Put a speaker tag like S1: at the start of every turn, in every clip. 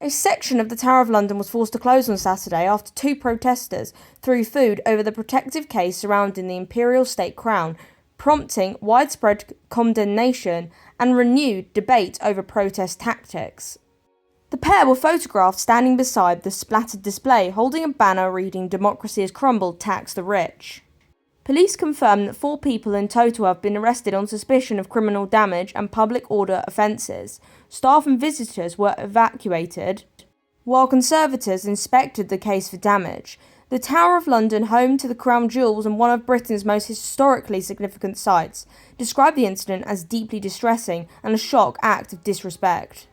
S1: A section of the Tower of London was forced to close on Saturday after 2 protesters threw food over the protective case surrounding the imperial state crown, prompting widespread condemnation and renewed debate over protest tactics. The pair were photographed standing beside the splattered display, holding a banner reading "Democracy has crumbled, tax the rich." Police confirmed that 4 people in total have been arrested on suspicion of criminal damage and public order offences. Staff and visitors were evacuated, while conservators inspected the case for damage. The Tower of London, home to the crown jewels and one of Britain's most historically significant sites, described the incident as deeply distressing and a shock act of disrespect.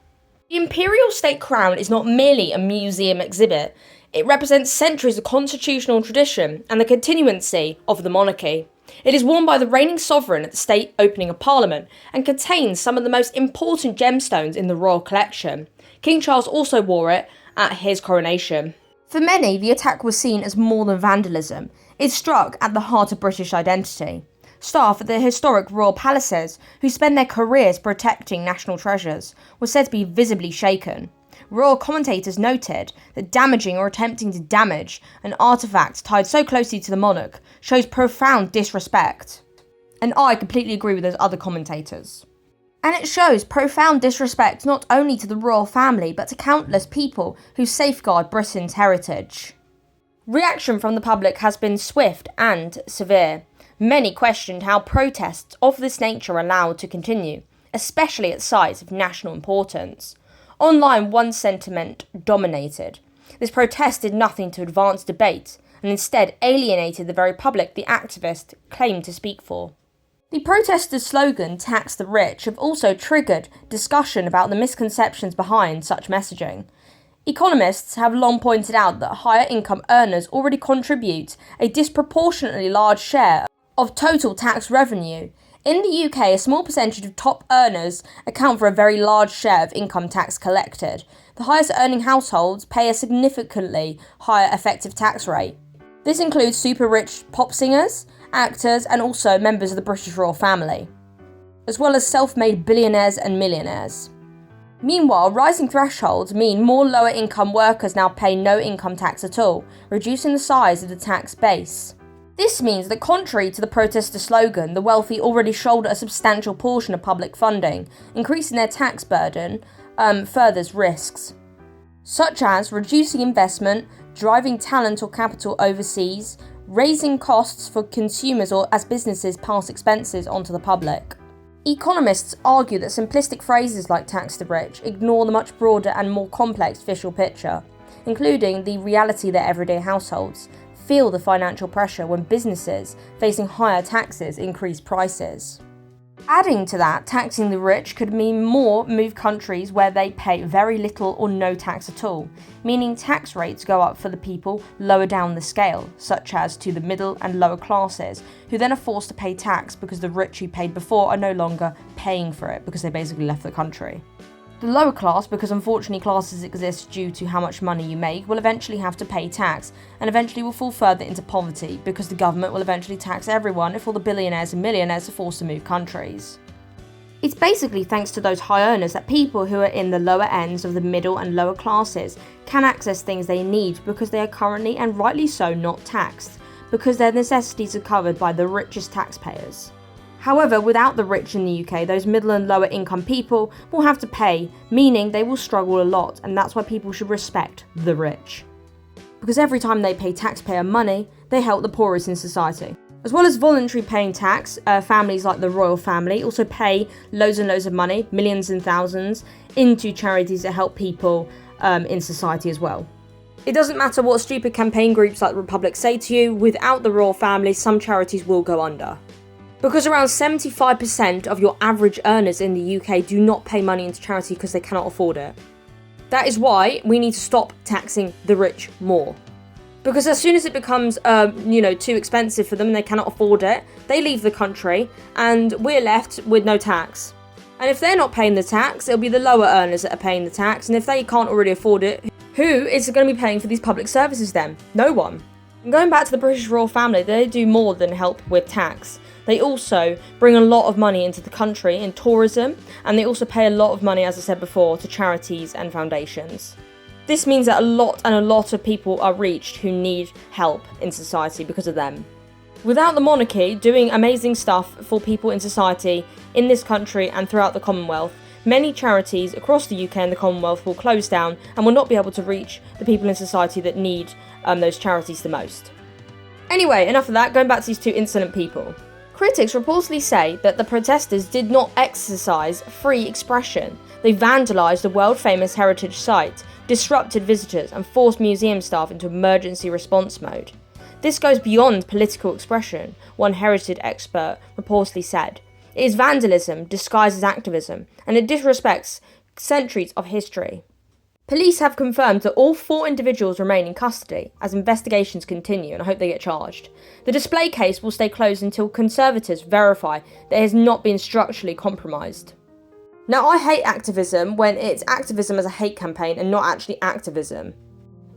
S1: The imperial state crown is not merely a museum exhibit. It represents centuries of constitutional tradition and the continuancy of the monarchy. It is worn by the reigning sovereign at the state opening of Parliament and contains some of the most important gemstones in the royal collection. King Charles also wore it at his coronation. For many, the attack was seen as more than vandalism. It struck at the heart of British identity. Staff at the historic royal palaces, who spend their careers protecting national treasures, were said to be visibly shaken. Royal commentators noted that damaging or attempting to damage an artefact tied so closely to the monarch shows profound disrespect. And I completely agree with those other commentators. And it shows profound disrespect not only to the royal family but to countless people who safeguard Britain's heritage. Reaction from the public has been swift and severe. Many questioned how protests of this nature are allowed to continue, especially at sites of national importance. Online, one sentiment dominated. This protest did nothing to advance debate, and instead alienated the very public the activist claimed to speak for. The protesters' slogan, "Tax the Rich," have also triggered discussion about the misconceptions behind such messaging. Economists have long pointed out that higher income earners already contribute a disproportionately large share of total tax revenue. In the UK, a small percentage of top earners account for a very large share of income tax collected. The highest earning households pay a significantly higher effective tax rate. This includes super rich pop singers, actors, and also members of the British royal family, as well as self-made billionaires and millionaires. Meanwhile, rising thresholds mean more lower income workers now pay no income tax at all, reducing the size of the tax base. This means that, contrary to the protester slogan, the wealthy already shoulder a substantial portion of public funding. Increasing their tax burden furthers risks, such as reducing investment, driving talent or capital overseas, raising costs for consumers or as businesses pass expenses onto the public. Economists argue that simplistic phrases like "tax the rich" ignore the much broader and more complex visual picture, including the reality that everyday households feel the financial pressure when businesses facing higher taxes increase prices. Adding to that, taxing the rich could mean more move countries where they pay very little or no tax at all, meaning tax rates go up for the people lower down the scale, such as to the middle and lower classes, who then are forced to pay tax because the rich who paid before are no longer paying for it because they basically left the country. The lower class, because unfortunately classes exist due to how much money you make, will eventually have to pay tax, and eventually will fall further into poverty, because the government will eventually tax everyone if all the billionaires and millionaires are forced to move countries. It's basically thanks to those high earners that people who are in the lower ends of the middle and lower classes can access things they need because they are currently, and rightly so, not taxed, because their necessities are covered by the richest taxpayers. However, without the rich in the UK, those middle and lower income people will have to pay, meaning they will struggle a lot, and that's why people should respect the rich. Because every time they pay taxpayer money, they help the poorest in society. As well as voluntary paying tax, families like the royal family also pay loads and loads of money, millions and thousands, into charities that help people in society as well. It doesn't matter what stupid campaign groups like the Republic say to you, without the royal family, some charities will go under. Because around 75% of your average earners in the UK do not pay money into charity because they cannot afford it. That is why we need to stop taxing the rich more. Because as soon as it becomes, too expensive for them and they cannot afford it, they leave the country and we're left with no tax. And if they're not paying the tax, it'll be the lower earners that are paying the tax. And if they can't already afford it, who is going to be paying for these public services then? No one. And going back to the British royal family, they do more than help with tax. They also bring a lot of money into the country in tourism, and they also pay a lot of money, as I said before, to charities and foundations. This means that a lot of people are reached who need help in society because of them. Without the monarchy doing amazing stuff for people in society, in this country and throughout the Commonwealth, many charities across the UK and the Commonwealth will close down and will not be able to reach the people in society that need those charities the most. Anyway, enough of that, going back to these two insolent people. Critics reportedly say that the protesters did not exercise free expression. They vandalised the world-famous heritage site, disrupted visitors and forced museum staff into emergency response mode. This goes beyond political expression, one heritage expert reportedly said. It is vandalism disguised as activism, and it disrespects centuries of history. Police have confirmed that all 4 individuals remain in custody as investigations continue, and I hope they get charged. The display case will stay closed until Conservatives verify that it has not been structurally compromised. Now, I hate activism when it's activism as a hate campaign and not actually activism.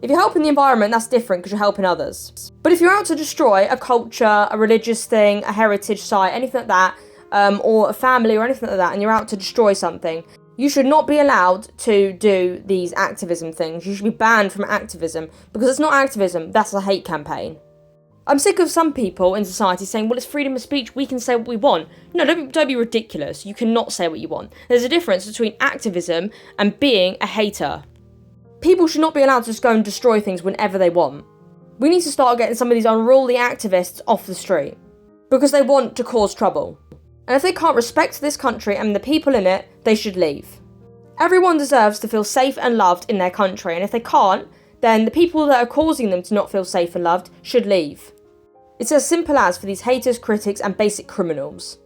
S1: If you're helping the environment, that's different because you're helping others. But if you're out to destroy a culture, a religious thing, a heritage site, anything like that, or a family or anything like that, and you're out to destroy something, you should not be allowed to do these activism things. You should be banned from activism because it's not activism, that's a hate campaign. I'm sick of some people in society saying, well, it's freedom of speech, we can say what we want. No, don't be ridiculous. You cannot say what you want. There's a difference between activism and being a hater. People should not be allowed to just go and destroy things whenever they want. We need to start getting some of these unruly activists off the street because they want to cause trouble. And if they can't respect this country and the people in it, they should leave. Everyone deserves to feel safe and loved in their country, and if they can't, then the people that are causing them to not feel safe and loved should leave. It's as simple as for these haters, critics, and basic criminals.